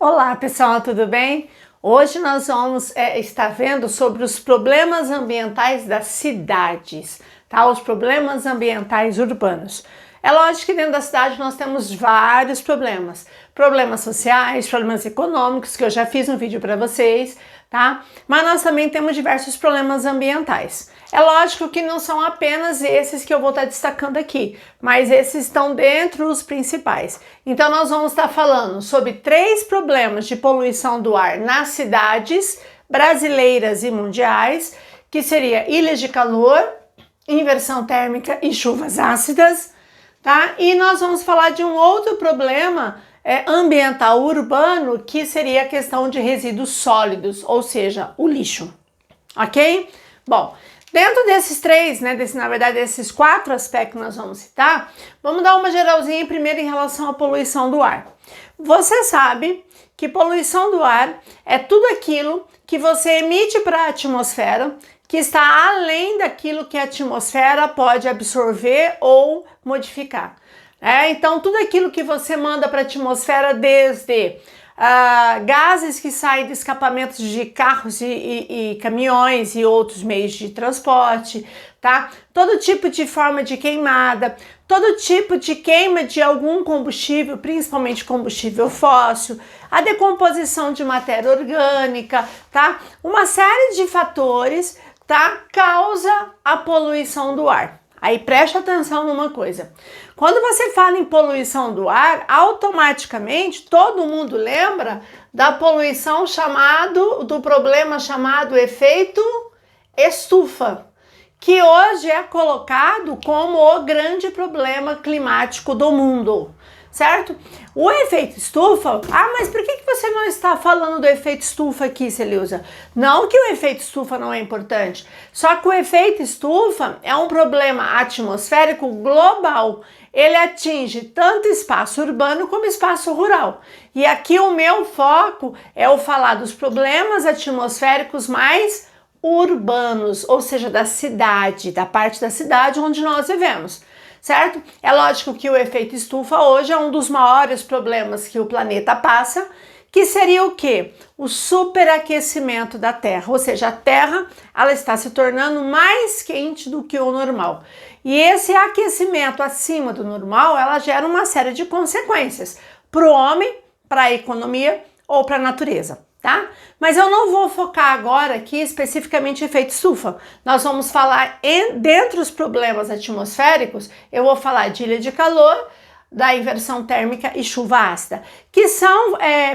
Olá pessoal, tudo bem? Hoje nós vamos estar vendo sobre os problemas ambientais das cidades, tá? Os problemas ambientais urbanos. É lógico que dentro da cidade nós temos vários problemas. Problemas sociais, problemas econômicos, que eu já fiz um vídeo para vocês, tá? Mas nós também temos diversos problemas ambientais. É lógico que não são apenas esses que eu vou estar destacando aqui, mas esses estão dentro dos principais. Então nós vamos estar falando sobre 3 problemas de poluição do ar nas cidades brasileiras e mundiais, que seria ilhas de calor, inversão térmica e chuvas ácidas, tá? E nós vamos falar de um outro problema ambiental urbano, que seria a questão de resíduos sólidos, ou seja, o lixo, ok? Bom, dentro desses 3, desses 4 aspectos que nós vamos citar, vamos dar uma geralzinha primeiro em relação à poluição do ar. Você sabe que poluição do ar é tudo aquilo que você emite para a atmosfera que está além daquilo que a atmosfera pode absorver ou modificar. Então, tudo aquilo que você manda para a atmosfera, desde gases que saem de escapamentos de carros e caminhões e outros meios de transporte, tá? Todo tipo de forma de queimada, todo tipo de queima de algum combustível, principalmente combustível fóssil, a decomposição de matéria orgânica, tá? Uma série de fatores, tá? Causa a poluição do ar. Aí preste atenção numa coisa. Quando você fala em poluição do ar, automaticamente todo mundo lembra da poluição do problema chamado efeito estufa, que hoje é colocado como o grande problema climático do mundo, certo? O efeito estufa, mas por que você não está falando do efeito estufa aqui, Celeusa? Não que o efeito estufa não é importante, só que o efeito estufa é um problema atmosférico global. Ele atinge tanto espaço urbano como espaço rural. E aqui o meu foco é o falar dos problemas atmosféricos mais urbanos, ou seja, da cidade, da parte da cidade onde nós vivemos. Certo? É lógico que o efeito estufa hoje é um dos maiores problemas que o planeta passa, que seria o quê? O superaquecimento da Terra, ou seja, a Terra ela está se tornando mais quente do que o normal. E esse aquecimento acima do normal, ela gera uma série de consequências para o homem, para a economia ou para a natureza. Tá? Mas eu não vou focar agora aqui especificamente em efeito estufa. Nós vamos falar dentre os problemas atmosféricos, eu vou falar de ilha de calor, da inversão térmica e chuva ácida, que são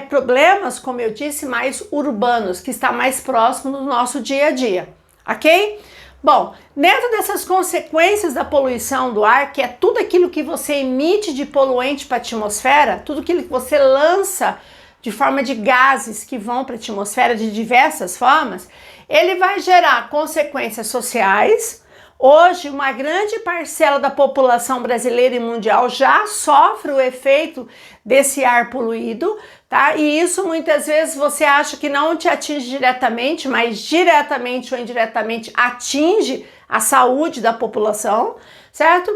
problemas, como eu disse, mais urbanos, que está mais próximo do nosso dia a dia, ok? Bom, dentro dessas consequências da poluição do ar, que é tudo aquilo que você emite de poluente para a atmosfera, tudo aquilo que você lança de forma de gases que vão para a atmosfera de diversas formas, ele vai gerar consequências sociais. Hoje, uma grande parcela da população brasileira e mundial já sofre o efeito desse ar poluído, tá? E isso muitas vezes você acha que não te atinge diretamente, mas diretamente ou indiretamente atinge a saúde da população, certo?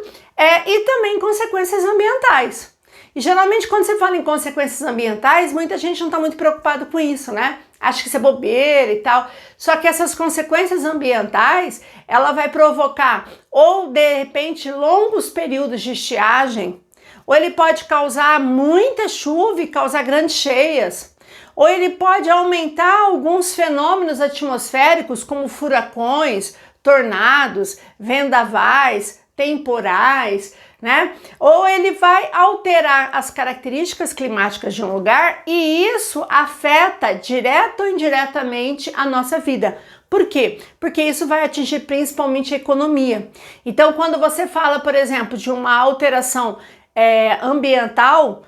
E também consequências ambientais. E geralmente quando você fala em consequências ambientais, muita gente não está muito preocupado com isso, né? Acha que isso é bobeira e tal. Só que essas consequências ambientais, ela vai provocar ou de repente longos períodos de estiagem, ou ele pode causar muita chuva e causar grandes cheias, ou ele pode aumentar alguns fenômenos atmosféricos como furacões, tornados, vendavais, temporais, né? Ou ele vai alterar as características climáticas de um lugar e isso afeta direto ou indiretamente a nossa vida. Por quê? Porque isso vai atingir principalmente a economia. Então, quando você fala, por exemplo, de uma alteração ambiental,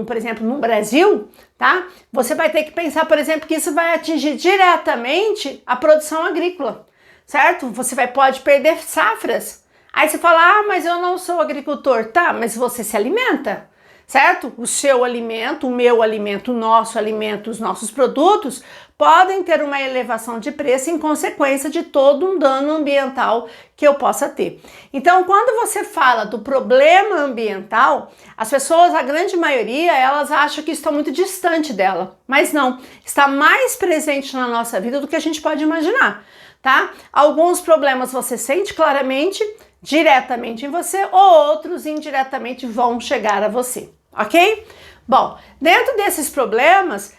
por exemplo, no Brasil, tá? Você vai ter que pensar, por exemplo, que isso vai atingir diretamente a produção agrícola, certo? Você pode perder safras. Aí você fala, mas eu não sou agricultor. Tá, mas você se alimenta, certo? O seu alimento, o meu alimento, o nosso alimento, os nossos produtos podem ter uma elevação de preço em consequência de todo um dano ambiental que eu possa ter. Então, quando você fala do problema ambiental, as pessoas, a grande maioria, elas acham que está muito distante dela, mas não, está mais presente na nossa vida do que a gente pode imaginar, tá? Alguns problemas você sente claramente, diretamente em você, ou outros indiretamente vão chegar a você, ok? Bom, dentro desses problemas,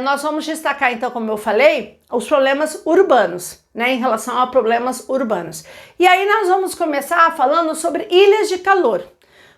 nós vamos destacar então, como eu falei, os problemas urbanos, né, em relação a problemas urbanos. E aí nós vamos começar falando sobre ilhas de calor.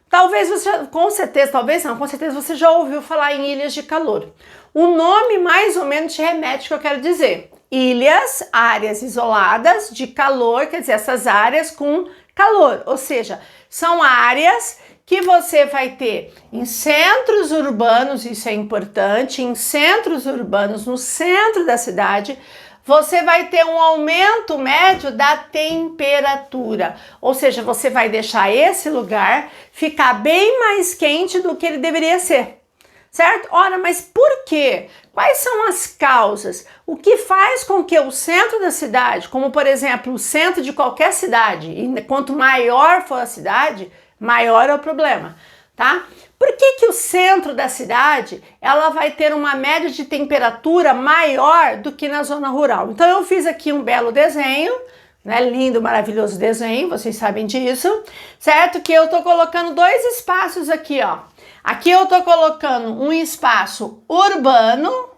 Talvez você, com certeza, talvez não, com certeza você já ouviu falar em ilhas de calor. O nome mais ou menos te remete ao que eu quero dizer. Ilhas, áreas isoladas de calor, quer dizer, essas áreas com calor, ou seja, são áreas que você vai ter em centros urbanos, isso é importante, em centros urbanos, no centro da cidade, você vai ter um aumento médio da temperatura, ou seja, você vai deixar esse lugar ficar bem mais quente do que ele deveria ser, certo? Ora, mas por quê? Quais são as causas? O que faz com que o centro da cidade, como por exemplo o centro de qualquer cidade, e quanto maior for a cidade, maior é o problema, tá? Por que o centro da cidade ela vai ter uma média de temperatura maior do que na zona rural? Então eu fiz aqui um belo desenho, né? Lindo, maravilhoso desenho, vocês sabem disso, certo? Que eu tô colocando dois espaços aqui, ó. Aqui eu tô colocando um espaço urbano,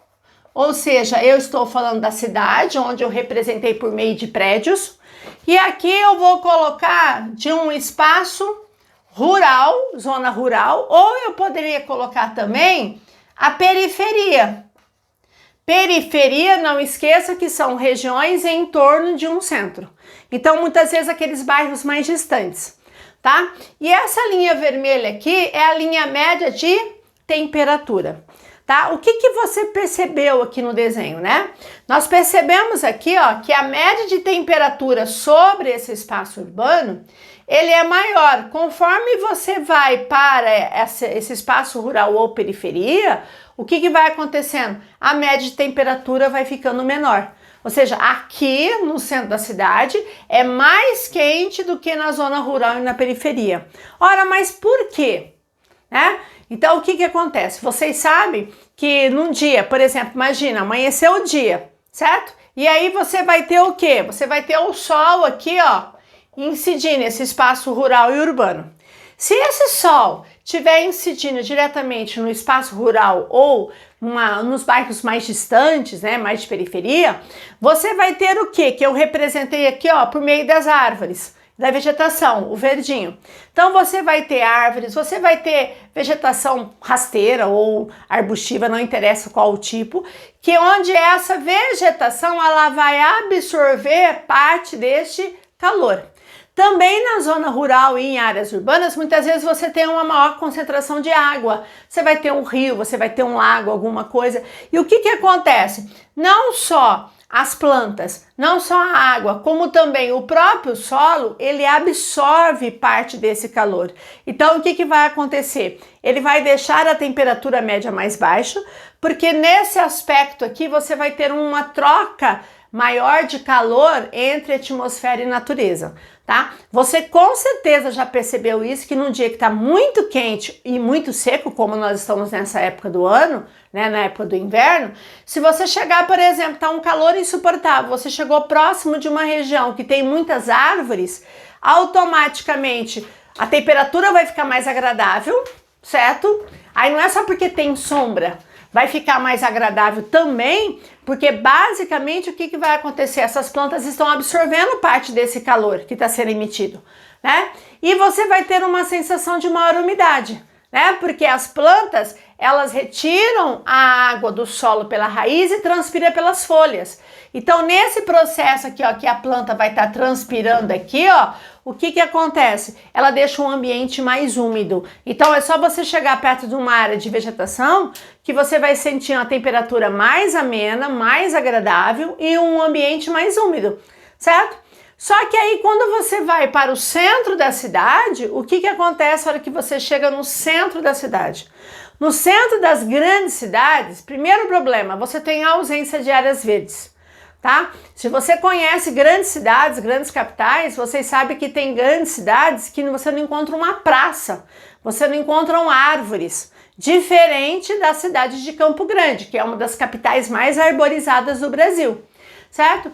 ou seja, eu estou falando da cidade, onde eu representei por meio de prédios, e aqui eu vou colocar de um espaço rural, zona rural, ou eu poderia colocar também a periferia. Periferia, não esqueça que são regiões em torno de um centro. Então, muitas vezes aqueles bairros mais distantes, tá? E essa linha vermelha aqui é a linha média de temperatura, tá? O que você percebeu aqui no desenho, né? Nós percebemos aqui, ó, que a média de temperatura sobre esse espaço urbano, ele é maior. Conforme você vai para esse espaço rural ou periferia, o que vai acontecendo? A média de temperatura vai ficando menor. Ou seja, aqui no centro da cidade é mais quente do que na zona rural e na periferia. Ora, mas por quê? Né? Então, o que acontece? Vocês sabem que num dia, por exemplo, imagina, amanheceu o dia, certo? E aí você vai ter o quê? Você vai ter o sol aqui, ó, incidir nesse espaço rural e urbano. Se esse sol estiver incidindo diretamente no espaço rural ou nos bairros mais distantes, né, mais de periferia, você vai ter o quê? Que eu representei aqui, ó, por meio das árvores, da vegetação, o verdinho. Então você vai ter árvores, você vai ter vegetação rasteira ou arbustiva, não interessa qual o tipo, que onde essa vegetação ela vai absorver parte deste calor. Também na zona rural e em áreas urbanas, muitas vezes você tem uma maior concentração de água. Você vai ter um rio, você vai ter um lago, alguma coisa. E o que acontece? Não só as plantas, não só a água, como também o próprio solo, ele absorve parte desse calor. Então, o que vai acontecer? Ele vai deixar a temperatura média mais baixa, porque nesse aspecto aqui você vai ter uma troca maior de calor entre atmosfera e natureza, tá? Você com certeza já percebeu isso, que num dia que está muito quente e muito seco, como nós estamos nessa época do ano, né, na época do inverno, se você chegar, por exemplo, tá um calor insuportável, você chegou próximo de uma região que tem muitas árvores, automaticamente a temperatura vai ficar mais agradável, certo? Aí não é só porque tem sombra, vai ficar mais agradável também, porque basicamente o que vai acontecer? Essas plantas estão absorvendo parte desse calor que está sendo emitido, né? E você vai ter uma sensação de maior umidade, né? Porque as plantas, elas retiram a água do solo pela raiz e transpira pelas folhas. Então, nesse processo aqui, ó, que a planta vai estar transpirando aqui, ó, o que acontece? Ela deixa um ambiente mais úmido. Então, é só você chegar perto de uma área de vegetação que você vai sentir uma temperatura mais amena, mais agradável e um ambiente mais úmido, certo? Só que aí quando você vai para o centro da cidade, o que acontece na hora que você chega no centro da cidade? No centro das grandes cidades, primeiro problema, você tem a ausência de áreas verdes, tá? Se você conhece grandes cidades, grandes capitais, vocês sabem que tem grandes cidades que você não encontra uma praça, você não encontra árvores, diferente da cidade de Campo Grande, que é uma das capitais mais arborizadas do Brasil, certo?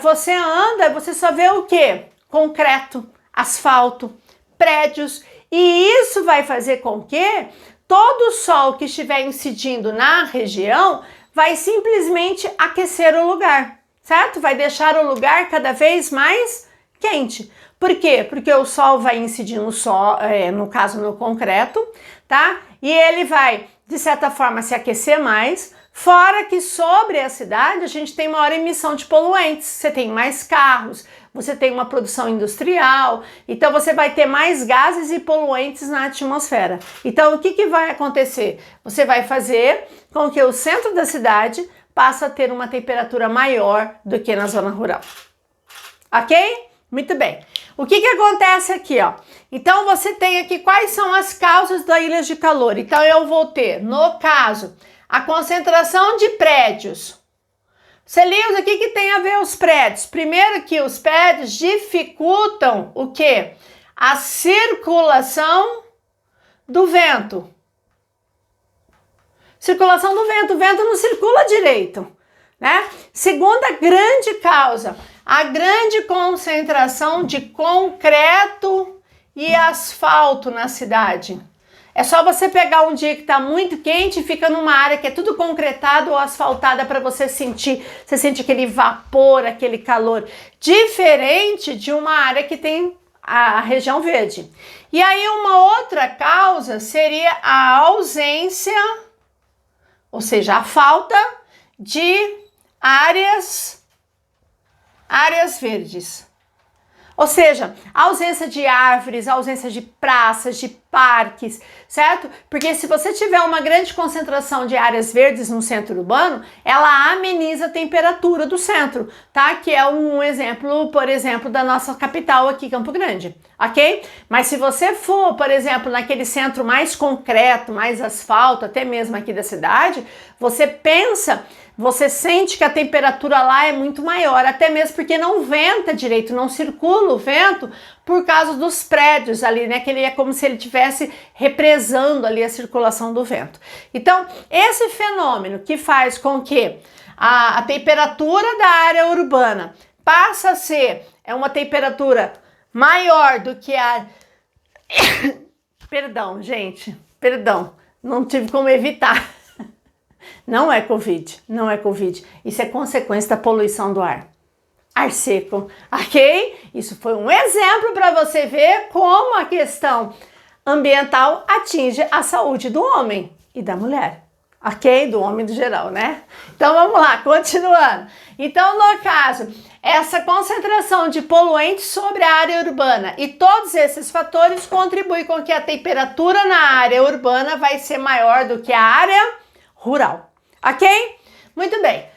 Você anda, você só vê o quê? Concreto, asfalto, prédios, e isso vai fazer com que todo o sol que estiver incidindo na região vai simplesmente aquecer o lugar, certo? Vai deixar o lugar cada vez mais quente. Por quê? Porque o sol vai incidir no sol, no caso no concreto, tá? E ele vai, de certa forma, se aquecer mais, fora que sobre a cidade a gente tem maior emissão de poluentes, você tem mais carros, você tem uma produção industrial, então você vai ter mais gases e poluentes na atmosfera. Então o que vai acontecer? Você vai fazer com que o centro da cidade passe a ter uma temperatura maior do que na zona rural. Ok? Muito bem. O que acontece aqui, ó? Então você tem aqui quais são as causas da ilha de calor. Então eu vou ter, no caso, a concentração de prédios. Celilza, o que tem a ver os prédios? Primeiro que os prédios dificultam o quê? A circulação do vento. Circulação do vento. O vento não circula direito, né? Segunda grande causa, a grande concentração de concreto e asfalto na cidade. É só você pegar um dia que está muito quente e fica numa área que é tudo concretado ou asfaltada para você sentir. Você sente aquele vapor, aquele calor. Diferente de uma área que tem a região verde. E aí uma outra causa seria a ausência, ou seja, a falta de áreas verdes. Ou seja, a ausência de árvores, a ausência de praças, de parques, certo? Porque se você tiver uma grande concentração de áreas verdes no centro urbano, ela ameniza a temperatura do centro, tá? Que é um exemplo, por exemplo, da nossa capital aqui, Campo Grande, ok? Mas se você for, por exemplo, naquele centro mais concreto, mais asfalto, até mesmo aqui da cidade, você sente que a temperatura lá é muito maior, até mesmo porque não venta direito, não circula o vento por causa dos prédios ali, né? Que ele é como se ele estivesse represando ali a circulação do vento. Então, esse fenômeno que faz com que a temperatura da área urbana passa a ser uma temperatura maior do que a... Perdão, gente, perdão, não tive como evitar. Não é Covid, não é Covid. Isso é consequência da poluição do ar. Ar seco, ok? Isso foi um exemplo para você ver como a questão ambiental atinge a saúde do homem e da mulher, ok? Do homem do geral, né? Então vamos lá, continuando. Então, no caso, essa concentração de poluentes sobre a área urbana e todos esses fatores contribuem com que a temperatura na área urbana vai ser maior do que a área rural, ok? Muito bem.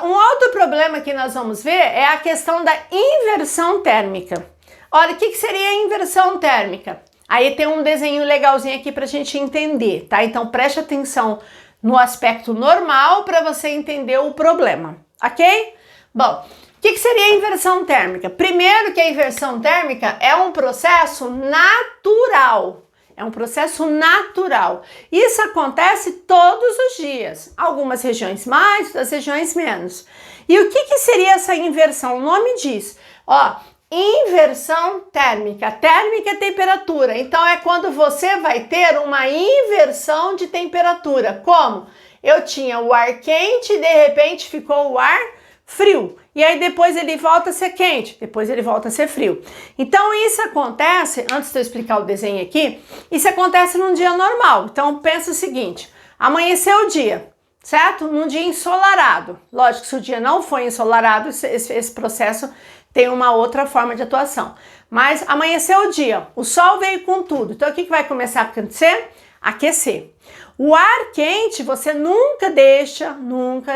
Um outro problema que nós vamos ver é a questão da inversão térmica. Olha, o que seria a inversão térmica? Aí tem um desenho legalzinho aqui para a gente entender, tá? Então preste atenção no aspecto normal para você entender o problema, ok? Bom, o que seria a inversão térmica? Primeiro que a inversão térmica é um processo natural. É um processo natural. Isso acontece todos os dias. Algumas regiões mais, outras regiões menos. E o que seria essa inversão? O nome diz, ó, inversão térmica. Térmica é temperatura. Então é quando você vai ter uma inversão de temperatura. Como? Eu tinha o ar quente e de repente ficou o ar frio. E aí depois ele volta a ser quente, depois ele volta a ser frio. Então isso acontece, antes de eu explicar o desenho aqui, isso acontece num dia normal. Então pensa o seguinte, amanheceu o dia, certo? Num dia ensolarado. Lógico que se o dia não foi ensolarado, esse processo tem uma outra forma de atuação. Mas amanheceu o dia, o sol veio com tudo. Então o que vai começar a acontecer? Aquecer. O ar quente você nunca deixa, nunca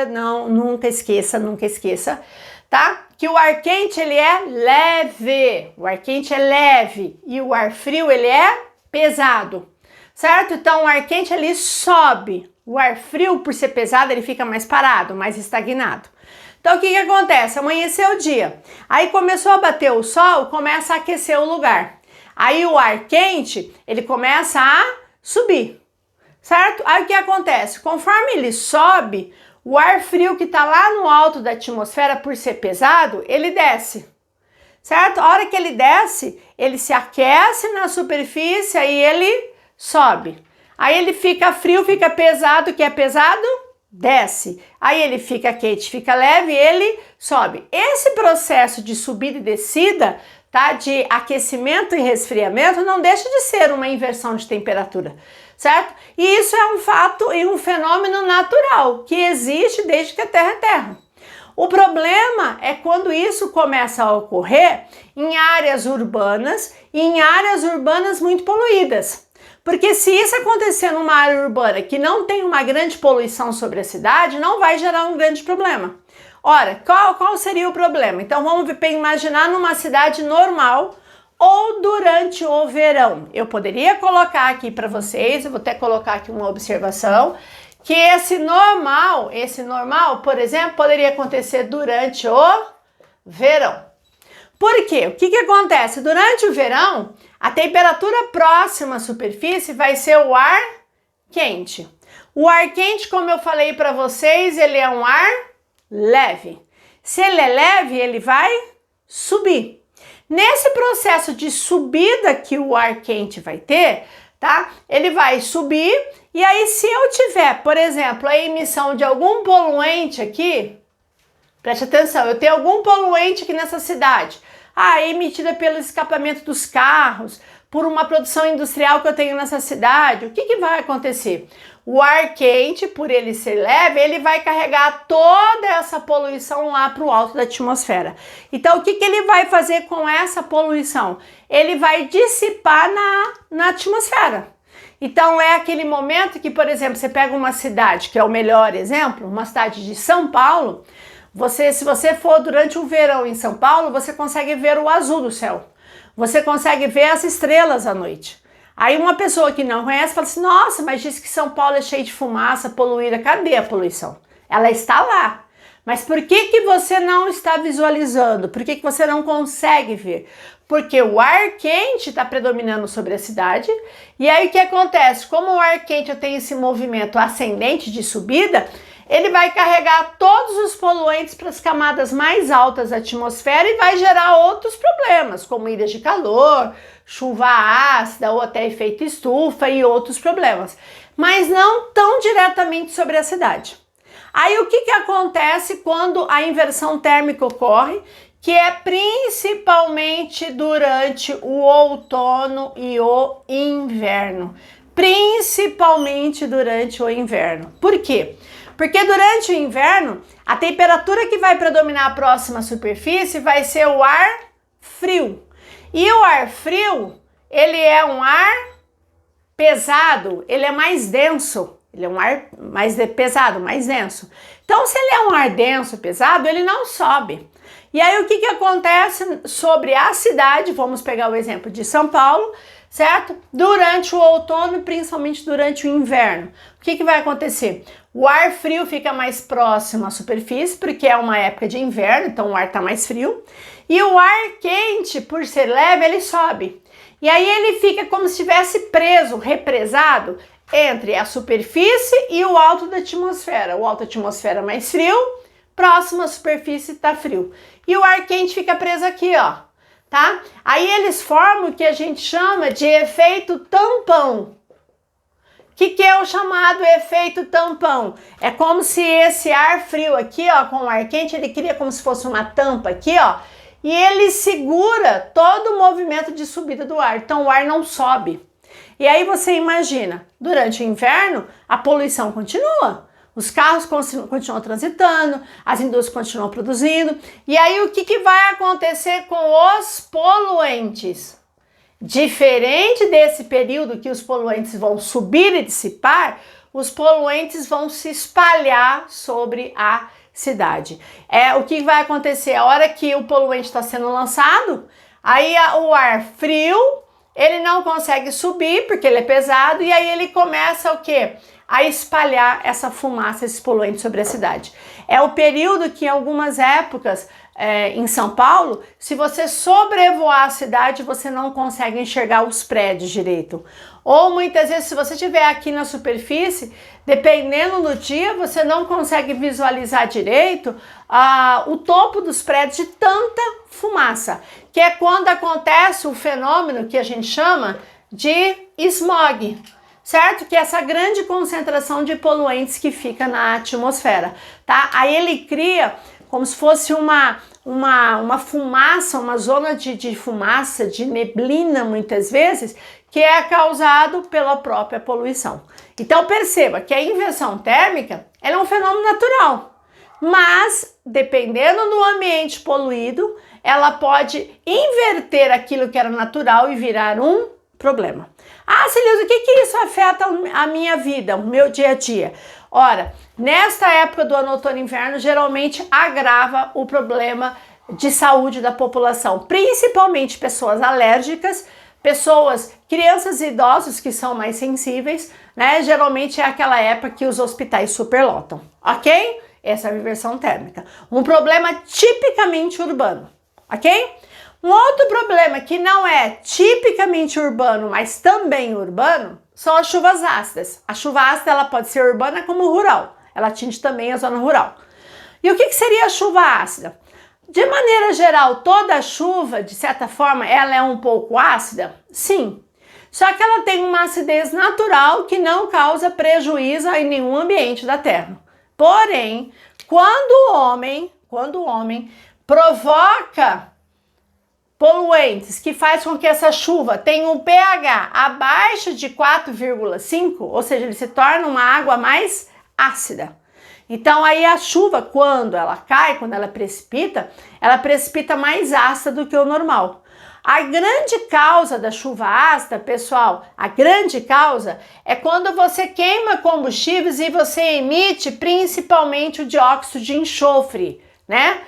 esqueça, tá? que o ar quente ele é leve, o ar quente é leve e o ar frio ele é pesado, certo? Então o ar quente ele sobe, o ar frio por ser pesado ele fica mais parado, mais estagnado. Então o que acontece? Amanheceu o dia, aí começou a bater o sol, começa a aquecer o lugar, aí o ar quente ele começa a subir, certo? Aí o que acontece? Conforme ele sobe, o ar frio que está lá no alto da atmosfera, por ser pesado, ele desce, certo? A hora que ele desce, ele se aquece na superfície e ele sobe. Aí ele fica frio, fica pesado, o que é pesado? Desce. Aí ele fica quente, fica leve e ele sobe. Esse processo de subida e descida, tá? De aquecimento e resfriamento, não deixa de ser uma inversão de temperatura, certo? E isso é um fato e um fenômeno natural que existe desde que a Terra é Terra. O problema é quando isso começa a ocorrer em áreas urbanas e em áreas urbanas muito poluídas. Porque se isso acontecer numa área urbana que não tem uma grande poluição sobre a cidade, não vai gerar um grande problema. Ora, qual seria o problema? Então vamos imaginar numa cidade normal ou durante o verão. Eu poderia colocar aqui para vocês, eu vou até colocar aqui uma observação, que esse normal, por exemplo, poderia acontecer durante o verão. Por quê? O que acontece? Durante o verão, a temperatura próxima à superfície vai ser o ar quente. O ar quente, como eu falei para vocês, ele é um ar leve. Se ele é leve, ele vai subir. Nesse processo de subida que o ar quente vai ter, tá? Ele vai subir e aí se eu tiver, por exemplo, a emissão de algum poluente aqui, preste atenção, eu tenho algum poluente aqui nessa cidade, emitida pelo escapamento dos carros, por uma produção industrial que eu tenho nessa cidade, o que vai acontecer? O ar quente, por ele ser leve, ele vai carregar toda essa poluição lá para o alto da atmosfera. Então, o que ele vai fazer com essa poluição? Ele vai dissipar na atmosfera. Então, é aquele momento que, por exemplo, você pega uma cidade, que é o melhor exemplo, uma cidade de São Paulo, se você for durante o verão em São Paulo, você consegue ver o azul do céu. Você consegue ver as estrelas à noite. Aí uma pessoa que não conhece fala assim, nossa, mas diz que São Paulo é cheio de fumaça, poluída. Cadê a poluição? Ela está lá. Mas por que você não está visualizando? Por que você não consegue ver? Porque o ar quente está predominando sobre a cidade. E aí o que acontece? Como o ar quente tem esse movimento ascendente de subida, ele vai carregar todos os poluentes para as camadas mais altas da atmosfera e vai gerar outros problemas, como ilhas de calor, chuva ácida ou até efeito estufa e outros problemas, mas não tão diretamente sobre a cidade. Aí o que acontece quando a inversão térmica ocorre? Que é principalmente durante o outono e o inverno. Principalmente durante o inverno. Por quê? Porque durante o inverno, a temperatura que vai predominar próxima à superfície vai ser o ar frio. E o ar frio, ele é um ar pesado, ele é mais denso. Ele é um ar mais pesado, mais denso. Então, se ele é um ar denso, pesado, ele não sobe. E aí, o que acontece sobre a cidade? Vamos pegar o exemplo de São Paulo, certo? Durante o outono e principalmente durante o inverno. O que vai acontecer? O ar frio fica mais próximo à superfície, porque é uma época de inverno, então o ar está mais frio. E o ar quente, por ser leve, ele sobe. E aí ele fica como se estivesse preso, represado, entre a superfície e o alto da atmosfera. O alto da atmosfera é mais frio, próximo à superfície está frio. E o ar quente fica preso aqui, ó, tá? Aí eles formam o que a gente chama de efeito tampão. O que é o chamado efeito tampão? É como se esse ar frio aqui, ó, com o ar quente, ele cria como se fosse uma tampa aqui, ó, e ele segura todo o movimento de subida do ar. Então o ar não sobe. E aí você imagina, durante o inverno, a poluição continua. Os carros continuam transitando, as indústrias continuam produzindo. E aí o que vai acontecer com os poluentes? Diferente desse período que os poluentes vão subir e dissipar, os poluentes vão se espalhar sobre a cidade. O que vai acontecer? A hora que o poluente está sendo lançado, aí o ar frio, ele não consegue subir porque ele é pesado, e aí ele começa o quê? A espalhar essa fumaça, esse poluente sobre a cidade. É o período que em algumas épocas, em São Paulo, se você sobrevoar a cidade, você não consegue enxergar os prédios direito. Ou muitas vezes, se você estiver aqui na superfície, dependendo do dia, você não consegue visualizar direito o topo dos prédios de tanta fumaça, que é quando acontece o fenômeno que a gente chama de smog, certo? Que é essa grande concentração de poluentes que fica na atmosfera, tá? Aí ele cria como se fosse uma fumaça, uma zona de fumaça, de neblina muitas vezes, que é causado pela própria poluição. Então perceba que a inversão térmica ela é um fenômeno natural, mas dependendo do ambiente poluído, ela pode inverter aquilo que era natural e virar um problema. Ah, Celilza, o que isso afeta a minha vida, o meu dia a dia? Ora, nesta época do ano, outono e inverno, geralmente agrava o problema de saúde da população, principalmente pessoas alérgicas, crianças e idosos que são mais sensíveis, né? Geralmente é aquela época que os hospitais superlotam, ok? Essa é a inversão térmica. Um problema tipicamente urbano, ok? Um outro problema que não é tipicamente urbano, mas também urbano, são as chuvas ácidas. A chuva ácida ela pode ser urbana como rural, ela atinge também a zona rural. E o que seria a chuva ácida? De maneira geral, toda chuva, de certa forma, ela é um pouco ácida? Sim. Só que ela tem uma acidez natural que não causa prejuízo em nenhum ambiente da Terra. Porém, quando o homem provoca poluentes que faz com que essa chuva tenha um pH abaixo de 4,5, ou seja, ele se torna uma água mais ácida. Então aí a chuva, quando ela cai, quando ela precipita mais ácida do que o normal. A grande causa da chuva ácida, pessoal, a grande causa é quando você queima combustíveis e você emite principalmente o dióxido de enxofre, né?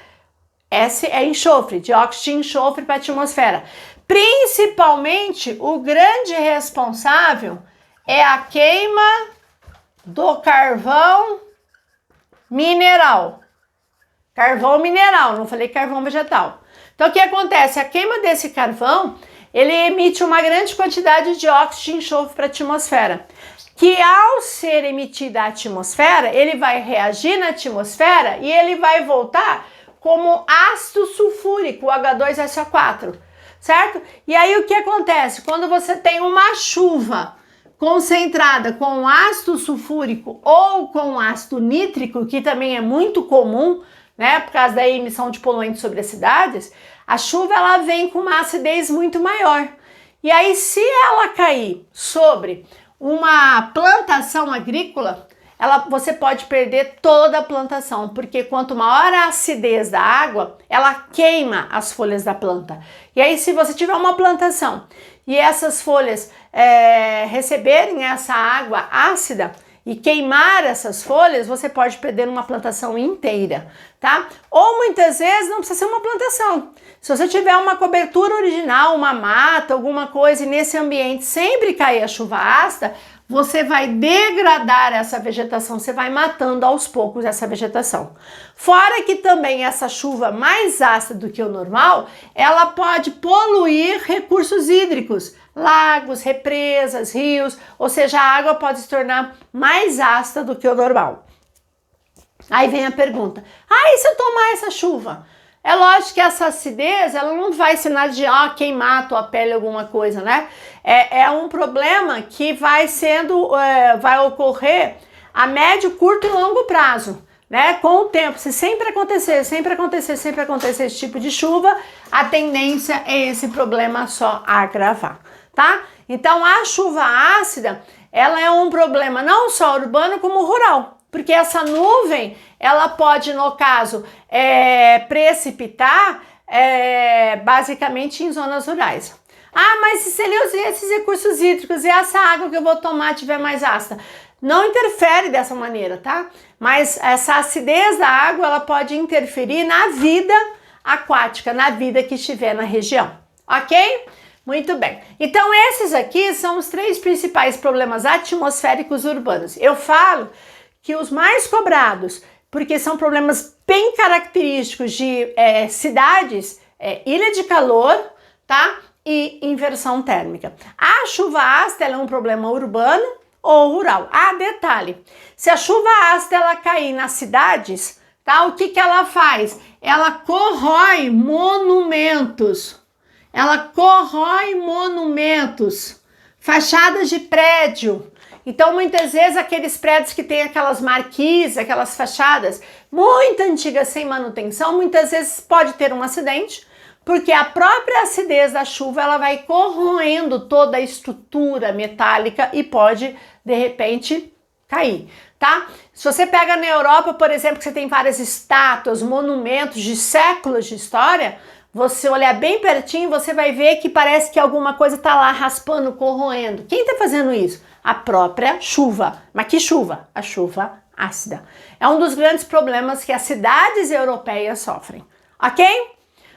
Esse é enxofre, dióxido de enxofre para a atmosfera. Principalmente, o grande responsável é a queima do carvão mineral. Carvão mineral, não falei carvão vegetal. Então, o que acontece? A queima desse carvão, ele emite uma grande quantidade de dióxido de enxofre para a atmosfera, que ao ser emitida à atmosfera, ele vai reagir na atmosfera e ele vai voltar como ácido sulfúrico, o H2SO4, certo? E aí o que acontece? Quando você tem uma chuva concentrada com ácido sulfúrico ou com ácido nítrico, que também é muito comum, né, por causa da emissão de poluentes sobre as cidades, a chuva ela vem com uma acidez muito maior. E aí, se ela cair sobre uma plantação agrícola, você pode perder toda a plantação, porque quanto maior a acidez da água, ela queima as folhas da planta. E aí, se você tiver uma plantação e essas folhas receberem essa água ácida e queimar essas folhas, você pode perder uma plantação inteira, tá? Ou muitas vezes não precisa ser uma plantação. Se você tiver uma cobertura original, uma mata, alguma coisa, e nesse ambiente sempre cair a chuva ácida, você vai degradar essa vegetação, você vai matando aos poucos essa vegetação. Fora que também essa chuva mais ácida do que o normal, ela pode poluir recursos hídricos, lagos, represas, rios, ou seja, a água pode se tornar mais ácida do que o normal. Aí vem a pergunta, e se eu tomar essa chuva? É lógico que essa acidez, ela não vai sinal de queimar a tua pele, alguma coisa, né? É um problema que vai ocorrer a médio, curto e longo prazo, né? Com o tempo, se sempre acontecer esse tipo de chuva, a tendência é esse problema só agravar, tá? Então, a chuva ácida, ela é um problema não só urbano como rural, porque essa nuvem, ela pode, no caso, precipitar basicamente em zonas rurais. Mas se ele usar esses recursos hídricos e essa água que eu vou tomar tiver mais ácida? não interfere dessa maneira, tá? Mas essa acidez da água, ela pode interferir na vida aquática, na vida que estiver na região, ok? Muito bem. Então, esses aqui são os 3 principais problemas atmosféricos urbanos. Eu falo que os mais cobrados, porque são problemas bem característicos de cidades, ilha de calor, tá? E inversão térmica. A chuva ácida é um problema urbano ou rural. Ah, detalhe, se a chuva ácida ela cair nas cidades, tá? O que que ela faz? Ela corrói monumentos. Ela corrói monumentos, fachadas de prédio. Então, muitas vezes, aqueles prédios que tem aquelas marquises, aquelas fachadas muito antigas sem manutenção, muitas vezes pode ter um acidente, porque a própria acidez da chuva, ela vai corroendo toda a estrutura metálica e pode, de repente, cair, tá? Se você pega na Europa, por exemplo, que você tem várias estátuas, monumentos de séculos de história, você olhar bem pertinho, você vai ver que parece que alguma coisa tá lá raspando, corroendo. Quem tá fazendo isso? A própria chuva. Mas que chuva? A chuva ácida. É um dos grandes problemas que as cidades europeias sofrem, ok?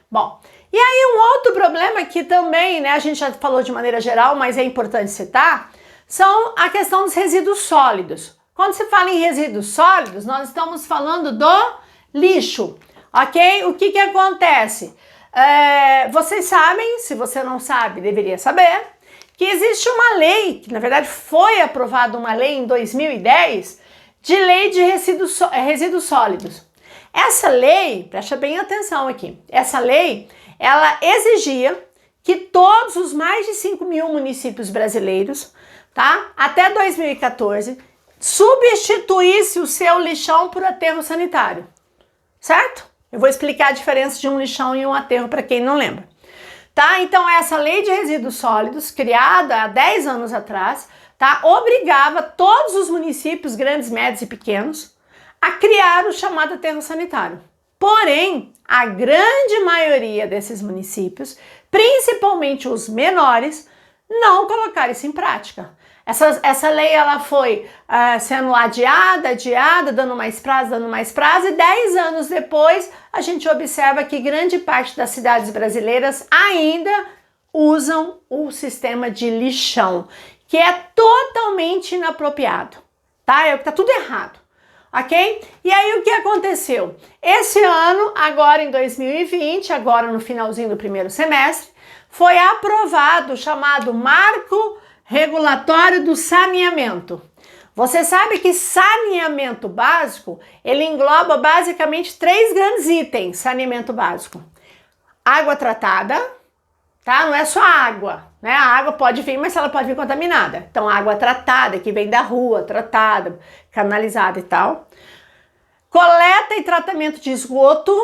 Bom, e aí um outro problema que também, né, a gente já falou de maneira geral, mas é importante citar, são a questão dos resíduos sólidos. Quando se fala em resíduos sólidos, nós estamos falando do lixo, ok? O que que acontece? Vocês sabem, se você não sabe, deveria saber, que existe uma lei, que na verdade foi aprovada uma lei em 2010, de lei de resíduos sólidos. Essa lei, presta bem atenção aqui, essa lei, ela exigia que todos os mais de 5.000 municípios brasileiros, tá, até 2014, substituísse o seu lixão por aterro sanitário, certo? Eu vou explicar a diferença de um lixão e um aterro para quem não lembra. Tá? Então, essa lei de resíduos sólidos, criada há 10 anos atrás, tá? Obrigava todos os municípios, grandes, médios e pequenos, a criar o chamado aterro sanitário. Porém, a grande maioria desses municípios, principalmente os menores, não colocaram isso em prática. Essa lei ela foi sendo adiada, dando mais prazo, e 10 anos depois a gente observa que grande parte das cidades brasileiras ainda usam o sistema de lixão, que é totalmente inapropriado, tá? Tá tudo errado, ok? E aí o que aconteceu? Esse ano, agora em 2020, agora no finalzinho do primeiro semestre, foi aprovado o chamado Marco Regulatório do Saneamento. Você sabe que saneamento básico, ele engloba basicamente 3 grandes itens, saneamento básico. Água tratada, tá? Não é só água, né? A água pode vir, mas ela pode vir contaminada. Então, água tratada, que vem da rua, tratada, canalizada e tal. Coleta e tratamento de esgoto,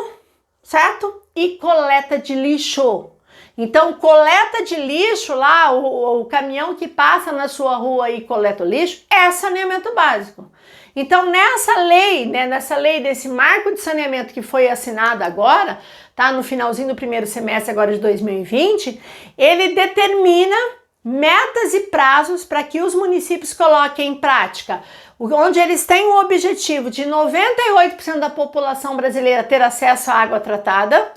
certo? E coleta de lixo. Então, coleta de lixo lá, o caminhão que passa na sua rua e coleta o lixo, é saneamento básico. Então, nessa lei, né, desse marco de saneamento que foi assinado agora, tá, no finalzinho do primeiro semestre agora de 2020, ele determina metas e prazos para que os municípios coloquem em prática, onde eles têm o objetivo de 98% da população brasileira ter acesso à água tratada,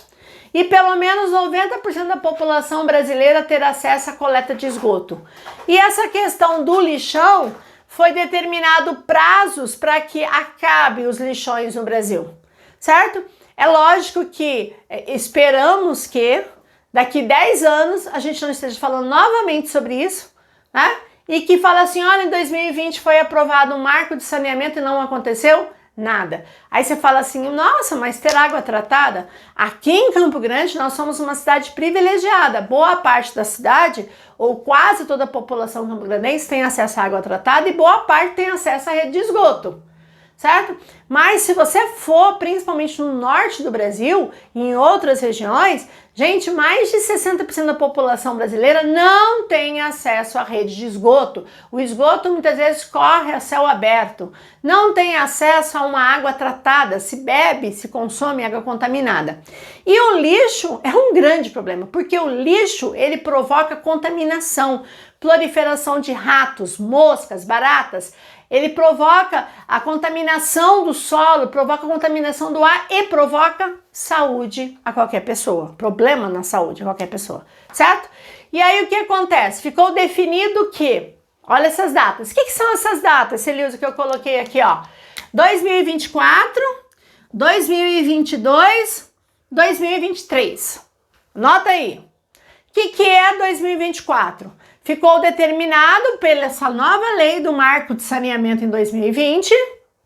e pelo menos 90% da população brasileira ter acesso à coleta de esgoto. E essa questão do lixão foi determinado prazos para que acabe os lixões no Brasil, certo? É lógico que esperamos que daqui 10 anos a gente não esteja falando novamente sobre isso, né? E que fala assim, olha, em 2020 foi aprovado um marco de saneamento e não aconteceu nada. Aí você fala assim, nossa, mas ter água tratada? Aqui em Campo Grande nós somos uma cidade privilegiada. Boa parte da cidade, ou quase toda a população campograndense tem acesso à água tratada e boa parte tem acesso à rede de esgoto, certo? Mas se você for principalmente no norte do Brasil e em outras regiões, gente, mais de 60% da população brasileira não tem acesso à rede de esgoto. O esgoto muitas vezes corre a céu aberto, não tem acesso a uma água tratada, se bebe, se consome água contaminada. E o lixo é um grande problema, porque o lixo ele provoca contaminação, proliferação de ratos, moscas, baratas, ele provoca a contaminação do solo, provoca a contaminação do ar e provoca saúde a qualquer pessoa, problema na saúde a qualquer pessoa, certo? E aí o que acontece? Ficou definido que, olha essas datas, o que são essas datas, Celilza, que eu coloquei aqui, ó, 2024, 2022, 2023, anota aí. O que é 2024? Ficou determinado pela essa nova lei do marco de saneamento em 2020,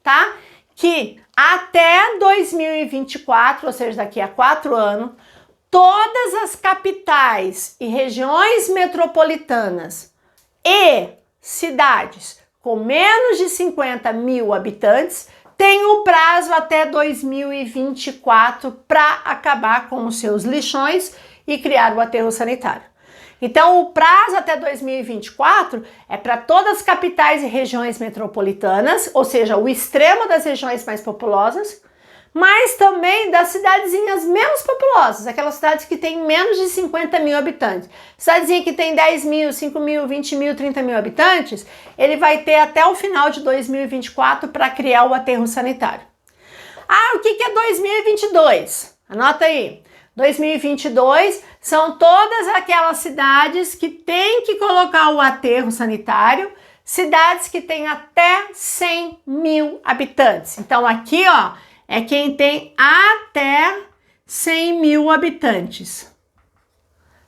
tá? Que até 2024, ou seja, daqui a 4 anos, todas as capitais e regiões metropolitanas e cidades com menos de 50 mil habitantes têm o prazo até 2024 para acabar com os seus lixões e criar o aterro sanitário. Então, o prazo até 2024 é para todas as capitais e regiões metropolitanas, ou seja, o extremo das regiões mais populosas, mas também das cidadezinhas menos populosas, aquelas cidades que têm menos de 50 mil habitantes. Cidadezinha que tem 10 mil, 5 mil, 20 mil, 30 mil habitantes, ele vai ter até o final de 2024 para criar o aterro sanitário. Ah, o que é 2022? Anota aí. 2022 são todas aquelas cidades que têm que colocar o aterro sanitário, cidades que têm até 100 mil habitantes. Então aqui, ó, é quem tem até 100 mil habitantes,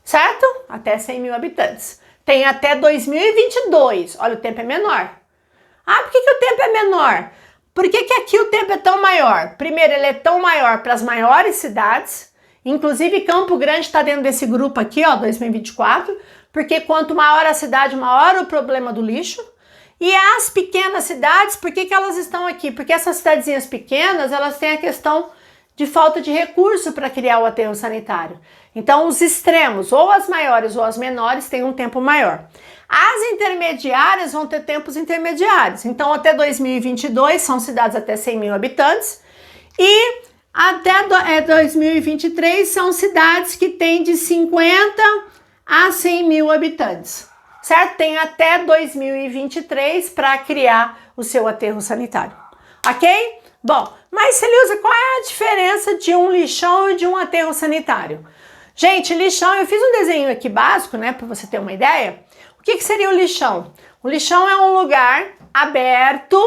certo? Até 100 mil habitantes. Tem até 2022, olha, o tempo é menor. Ah, por que o tempo é menor? Por que aqui o tempo é tão maior? Primeiro, ele é tão maior para as maiores cidades, inclusive Campo Grande está dentro desse grupo aqui, ó, 2024, porque quanto maior a cidade, maior o problema do lixo. E as pequenas cidades, por que elas estão aqui? Porque essas cidadezinhas pequenas, elas têm a questão de falta de recurso para criar o aterro sanitário. Então, os extremos, ou as maiores ou as menores, têm um tempo maior. As intermediárias vão ter tempos intermediários. Então, até 2022, são cidades até 100 mil habitantes. E até 2023 são cidades que têm de 50 a 100 mil habitantes, certo? Tem até 2023 para criar o seu aterro sanitário, ok? Bom, mas Celilza, qual é a diferença de um lixão e de um aterro sanitário? Gente, lixão, eu fiz um desenho aqui básico, né, para você ter uma ideia. O que seria o lixão? O lixão é um lugar aberto,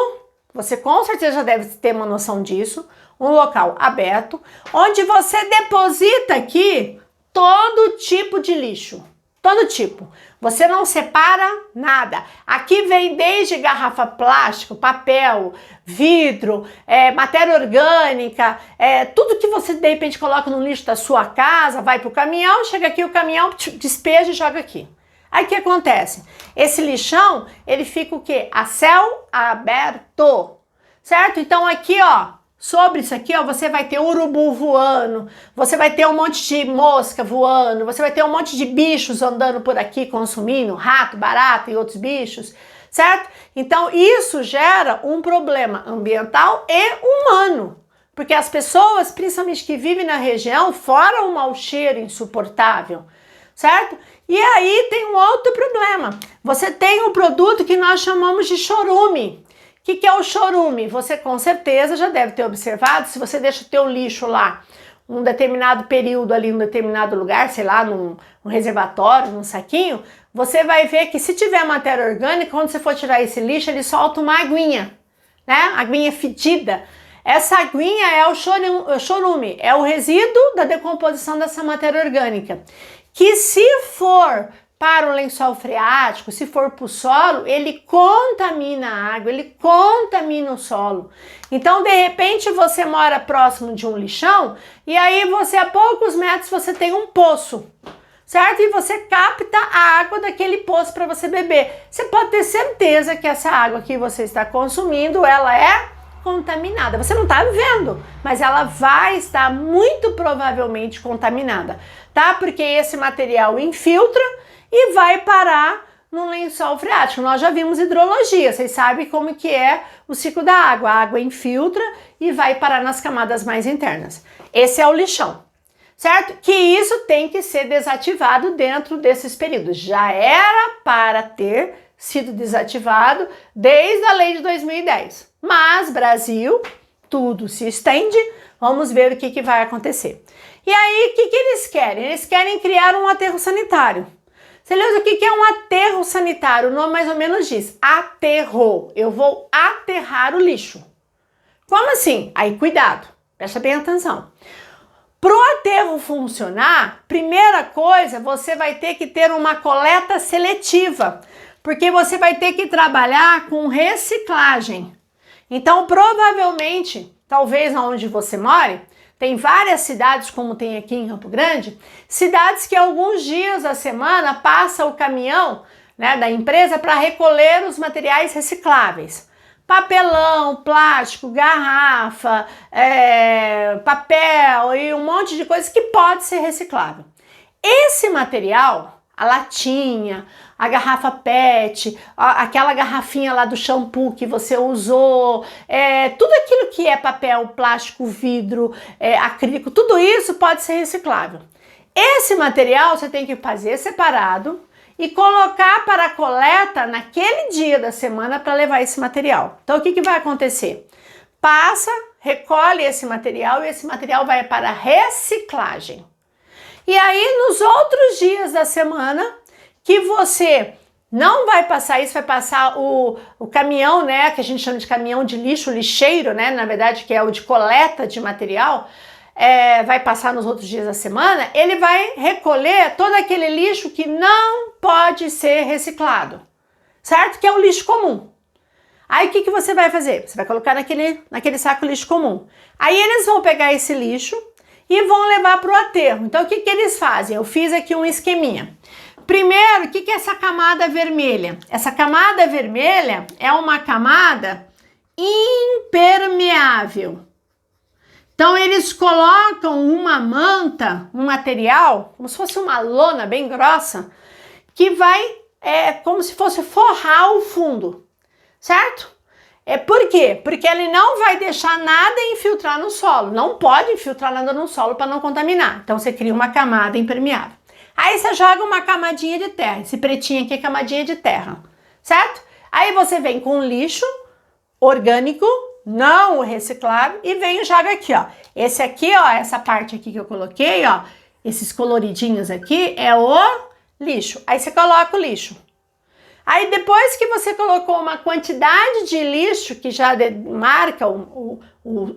você com certeza já deve ter uma noção disso, um local aberto, onde você deposita aqui todo tipo de lixo, todo tipo. Você não separa nada. Aqui vem desde garrafa plástica, papel, vidro, matéria orgânica, tudo que você de repente coloca no lixo da sua casa, vai para o caminhão, chega aqui, o caminhão despeja e joga aqui. Aí o que acontece? Esse lixão, ele fica o quê? A céu aberto, certo? Então aqui, ó, sobre isso aqui, ó, você vai ter urubu voando, você vai ter um monte de mosca voando, você vai ter um monte de bichos andando por aqui consumindo, rato, barata e outros bichos, certo? Então isso gera um problema ambiental e humano, porque as pessoas, principalmente que vivem na região, fora o mau cheiro insuportável, certo? E aí tem um outro problema, você tem um produto que nós chamamos de chorume. O que é o chorume? Você com certeza já deve ter observado, se você deixa o teu lixo lá um determinado período ali, em um determinado lugar, sei lá, num reservatório, num saquinho, você vai ver que se tiver matéria orgânica, quando você for tirar esse lixo, ele solta uma aguinha, né? Aguinha fedida. Essa aguinha é o chorume, é o resíduo da decomposição dessa matéria orgânica, que se for para o lençol freático, se for para o solo, ele contamina a água, ele contamina o solo. Então, de repente, você mora próximo de um lixão e aí você, a poucos metros, você tem um poço, certo? E você capta a água daquele poço para você beber. Você pode ter certeza que essa água que você está consumindo, ela é contaminada. Você não está vendo, mas ela vai estar muito provavelmente contaminada, tá? Porque esse material infiltra e vai parar no lençol freático. Nós já vimos hidrologia, vocês sabem como que é o ciclo da água. A água infiltra e vai parar nas camadas mais internas. Esse é o lixão, certo? Que isso tem que ser desativado dentro desses períodos. Já era para ter sido desativado desde a lei de 2010. Mas Brasil, tudo se estende, vamos ver o que vai acontecer. E aí, o que eles querem? Eles querem criar um aterro sanitário. Você lembra o que é um aterro sanitário? O nome mais ou menos diz, aterro. Eu vou aterrar o lixo. Como assim? Aí, cuidado, presta bem atenção. Para o aterro funcionar, primeira coisa, você vai ter que ter uma coleta seletiva, porque você vai ter que trabalhar com reciclagem. Então, provavelmente, talvez onde você more, tem várias cidades, como tem aqui em Campo Grande, cidades que alguns dias da semana passa o caminhão, né, da empresa para recolher os materiais recicláveis. Papelão, plástico, garrafa, papel e um monte de coisa que pode ser reciclável. Esse material, a latinha, a garrafa PET, aquela garrafinha lá do shampoo que você usou, tudo aquilo que é papel, plástico, vidro, acrílico, tudo isso pode ser reciclável. Esse material você tem que fazer separado e colocar para a coleta naquele dia da semana para levar esse material. Então o que vai acontecer? Passa, recolhe esse material e esse material vai para reciclagem. E aí nos outros dias da semana que você não vai passar isso, vai passar o caminhão, né, que a gente chama de caminhão de lixo, lixeiro, né, na verdade que é o de coleta de material, vai passar nos outros dias da semana, ele vai recolher todo aquele lixo que não pode ser reciclado, certo? Que é o lixo comum. Aí o que você vai fazer? Você vai colocar naquele saco lixo comum. Aí eles vão pegar esse lixo e vão levar para o aterro. Então o que eles fazem? Eu fiz aqui um esqueminha. Primeiro, o que é essa camada vermelha? Essa camada vermelha é uma camada impermeável. Então, eles colocam uma manta, um material, como se fosse uma lona bem grossa, que vai, como se fosse forrar o fundo, certo? Por quê? Porque ele não vai deixar nada infiltrar no solo. Não pode infiltrar nada no solo para não contaminar. Então, você cria uma camada impermeável. Aí, você joga uma camadinha de terra. Esse pretinho aqui é camadinha de terra, certo? Aí, você vem com lixo orgânico, não o reciclável, e vem e joga aqui, ó. Esse aqui, ó, essa parte aqui que eu coloquei, ó, esses coloridinhos aqui, é o lixo. Aí você coloca o lixo. Aí depois que você colocou uma quantidade de lixo, que já marca o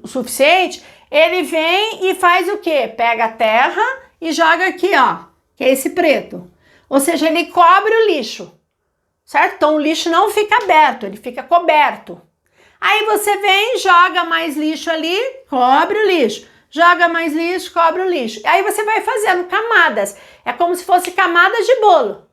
suficiente, ele vem e faz o quê? Pega a terra e joga aqui, ó, que é esse preto. Ou seja, ele cobre o lixo, certo? Então o lixo não fica aberto, ele fica coberto. Aí você vem, joga mais lixo ali, cobre o lixo. Joga mais lixo, cobre o lixo. Aí você vai fazendo camadas. É como se fosse camadas de bolo,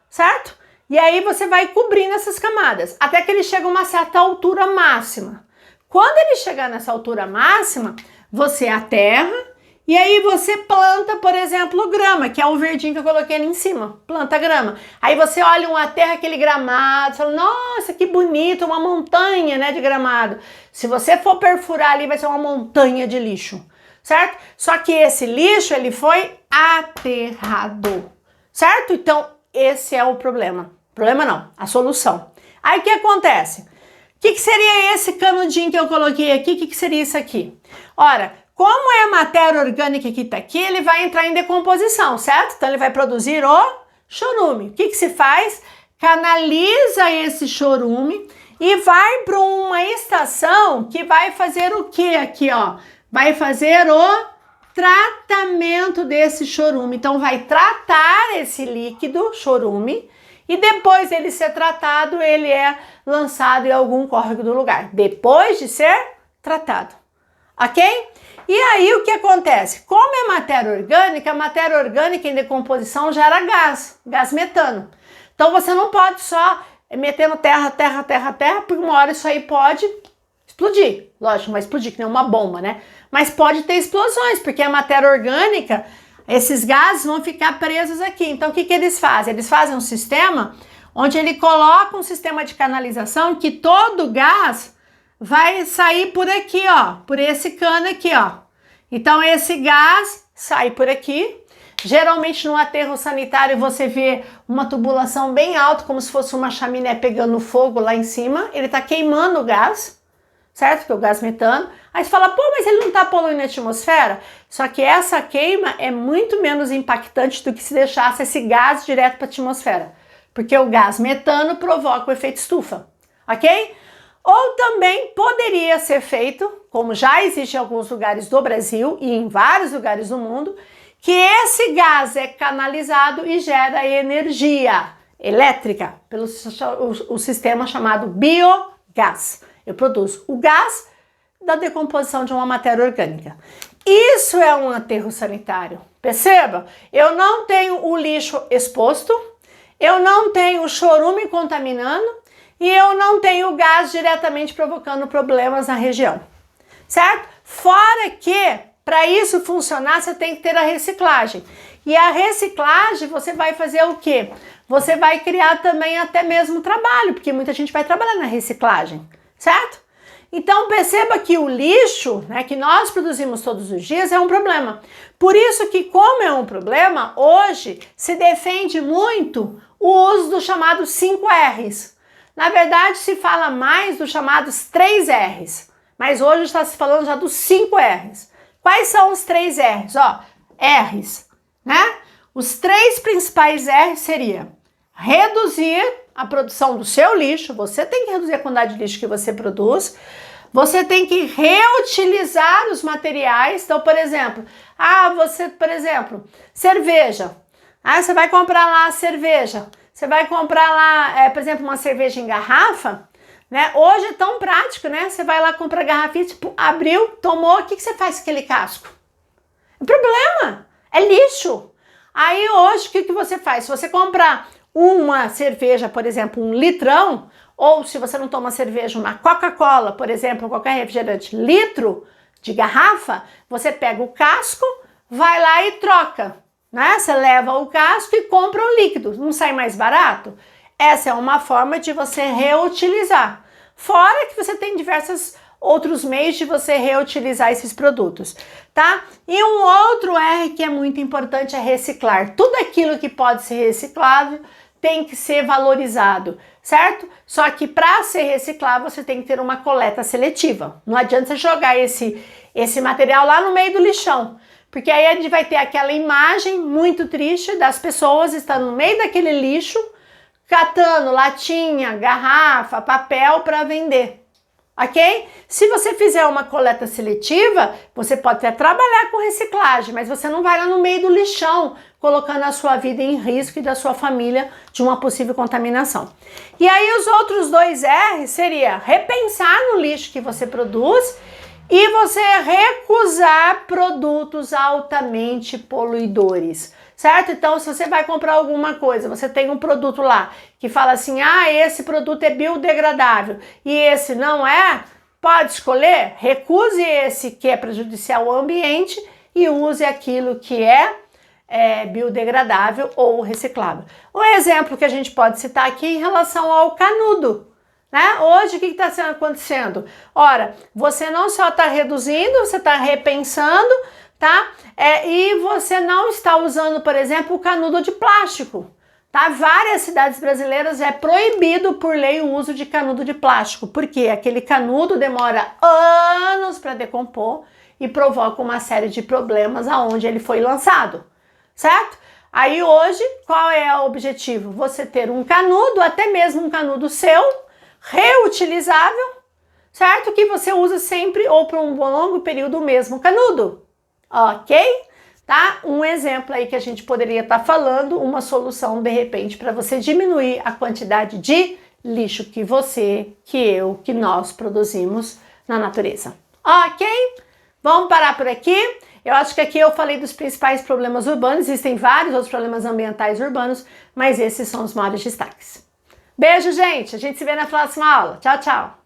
certo? E aí você vai cobrindo essas camadas, até que ele chega a uma certa altura máxima. Quando ele chegar nessa altura máxima, você aterra e aí você planta, por exemplo, grama, que é o verdinho que eu coloquei ali em cima. Planta grama. Aí você olha uma terra, aquele gramado, fala, nossa, que bonito, uma montanha, né, de gramado. Se você for perfurar ali, vai ser uma montanha de lixo, certo? Só que esse lixo, ele foi aterrado, certo? Então, esse é o problema. Problema não, a solução. Aí o que acontece? O que seria esse canudinho que eu coloquei aqui? O que seria isso aqui? Ora, como é a matéria orgânica que está aqui, ele vai entrar em decomposição, certo? Então ele vai produzir o chorume. O que se faz? Canaliza esse chorume e vai para uma estação que vai fazer o que aqui, ó? Vai fazer o tratamento desse chorume. Então vai tratar esse líquido, chorume, e depois ele ser tratado, ele é lançado em algum córrego do lugar. Depois de ser tratado, ok? E aí o que acontece? Como é matéria orgânica, a matéria orgânica em decomposição gera gás metano. Então você não pode só metendo terra, porque uma hora isso aí pode explodir. Lógico, não vai explodir que nem uma bomba, né? Mas pode ter explosões, porque a matéria orgânica, esses gases vão ficar presos aqui. Então o que eles fazem? Eles fazem um sistema onde ele coloca um sistema de canalização que todo gás vai sair por aqui, ó, por esse cano aqui, ó. Então esse gás sai por aqui, Geralmente no aterro sanitário você vê uma tubulação bem alta, como se fosse uma chaminé pegando fogo lá em cima. Ele está queimando o gás, certo? Que é o gás metano. Aí você fala, pô, mas ele não está poluindo a atmosfera? Só que essa queima é muito menos impactante do que se deixasse esse gás direto para a atmosfera. Porque o gás metano provoca o efeito estufa, ok? Ou também poderia ser feito, como já existe em alguns lugares do Brasil e em vários lugares do mundo, que esse gás é canalizado e gera energia elétrica pelo o sistema chamado biogás. Eu produzo o gás da decomposição de uma matéria orgânica. Isso é um aterro sanitário. Perceba, eu não tenho o lixo exposto, eu não tenho o chorume contaminando e eu não tenho o gás diretamente provocando problemas na região, certo? Fora que, para isso funcionar, você tem que ter a reciclagem. E a reciclagem, você vai fazer o quê? Você vai criar também até mesmo trabalho, porque muita gente vai trabalhar na reciclagem, certo? Então perceba que o lixo, né, que nós produzimos todos os dias é um problema. Por isso que, como é um problema, hoje se defende muito o uso dos chamados 5 R's. Na verdade, se fala mais dos chamados 3 R's, mas hoje está se falando já dos 5 R's. Quais são os 3 R's? Ó, R's, né? Os 3 principais R's seria reduzir a produção do seu lixo, você tem que reduzir a quantidade de lixo que você produz, você tem que reutilizar os materiais. Então, por exemplo, cerveja, você vai comprar lá a cerveja, você vai comprar lá, por exemplo, uma cerveja em garrafa, né? Hoje é tão prático, né? Você vai lá, compra a garrafinha, tipo, abriu, tomou, o que você faz com aquele casco? É problema, é lixo. Aí hoje, o que você faz? Se você comprar uma cerveja, por exemplo, 1 litrão, ou se você não toma cerveja, uma Coca-Cola, por exemplo, qualquer refrigerante, litro de garrafa, você pega o casco, vai lá e troca, né? Você leva o casco e compra o líquido, não sai mais barato? Essa é uma forma de você reutilizar. Fora que você tem diversos outros meios de você reutilizar esses produtos, tá? E um outro R que é muito importante é reciclar. Tudo aquilo que pode ser reciclado tem que ser valorizado, certo? Só que para ser reciclado você tem que ter uma coleta seletiva. Não adianta você jogar esse material lá no meio do lixão, porque aí a gente vai ter aquela imagem muito triste das pessoas estando no meio daquele lixo, catando latinha, garrafa, papel para vender. Ok? Se você fizer uma coleta seletiva, você pode até trabalhar com reciclagem, mas você não vai lá no meio do lixão, colocando a sua vida em risco e da sua família de uma possível contaminação. E aí os outros 2 R seria repensar no lixo que você produz e você recusar produtos altamente poluidores, certo? Então, se você vai comprar alguma coisa, você tem um produto lá que fala assim, esse produto é biodegradável e esse não é, pode escolher, recuse esse que é prejudicial ao ambiente e use aquilo que é biodegradável ou reciclável. Um exemplo que a gente pode citar aqui em relação ao canudo, né? Hoje, o que está acontecendo? Ora, você não só está reduzindo, você está repensando, tá? E você não está usando, por exemplo, o canudo de plástico, tá? Várias cidades brasileiras é proibido por lei o uso de canudo de plástico, porque aquele canudo demora anos para decompor e provoca uma série de problemas aonde ele foi lançado, certo? Aí hoje, qual é o objetivo? Você ter um canudo, até mesmo um canudo seu, reutilizável, certo? Que você usa sempre ou por um longo período o mesmo canudo, ok? Tá? Um exemplo aí que a gente poderia estar falando, uma solução de repente para você diminuir a quantidade de lixo que você, que eu, que nós produzimos na natureza, ok? Vamos parar por aqui. Eu acho que aqui eu falei dos principais problemas urbanos, existem vários outros problemas ambientais urbanos, mas esses são os maiores destaques. Beijo, gente! A gente se vê na próxima aula. Tchau, tchau!